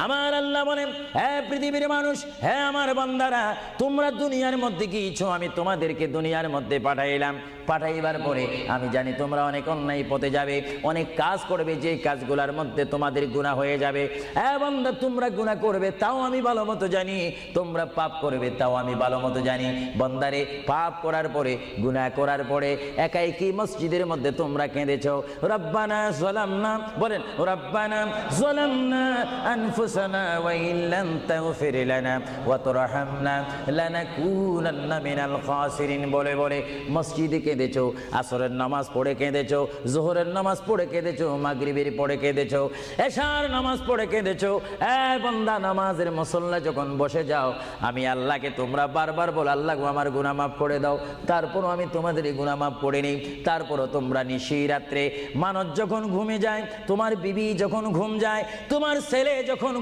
আমার আল্লাহ বলেন, হে পৃথিবীর মানুষ, হে আমার বান্দারা, তোমরা দুনিয়ার মধ্যে গিয়েছো, আমি তোমাদেরকে দুনিয়ার মধ্যে পাঠাইলাম। পাঠাইবার পরে আমি জানি তোমরা অনেক অন্যায় পথে যাবে, অনেক কাজ করবে, যে কাজগুলোর মধ্যে তোমাদের গুনাহ হয়ে যাবে। হ্যাঁ বান্দা, তোমরা গুনাহ করবে তাও আমি ভালো মতো জানি, তোমরা পাপ করবে তাও আমি ভালো মতো জানি। বান্দারে, পাপ করার পরে, গুনাহ করার পরে একাই কি মসজিদের মধ্যে তোমরা কেঁদেছো, রব্বানা যালামনা, বলেন রব্বানা যালামনা আনফুসানা ওয়া ইল্লাম তাগফির লানা ওয়া তুরহামনা লানাকুনান্না মিনাল খাসিরিন বলে বলে মসজিদে কেঁদেছো, আসরের নামাজ পড়ে কেঁদেছো, যোহরের নামাজ পড়ে কেঁদেছো, মাগরিবের পড়ে কেঁদেছো, এশার নামাজ পড়ে কেঁদেছো। এ বান্দা, নামাজের মুসল্লা যখন বসে যাও, আমি আল্লাহকে তোমরা বারবার বল, আল্লাহ গো আমার গুনাহ মাফ করে দাও। তারপরও আমি তোমাদের গুনাহ মাফ করে নিই। তারপরও তোমরা নিশি রাত্রে, মানুষ যখন ঘুমে যায়, তোমার বিবি যখন ঘুম যায়, তোমার ছেলে যখন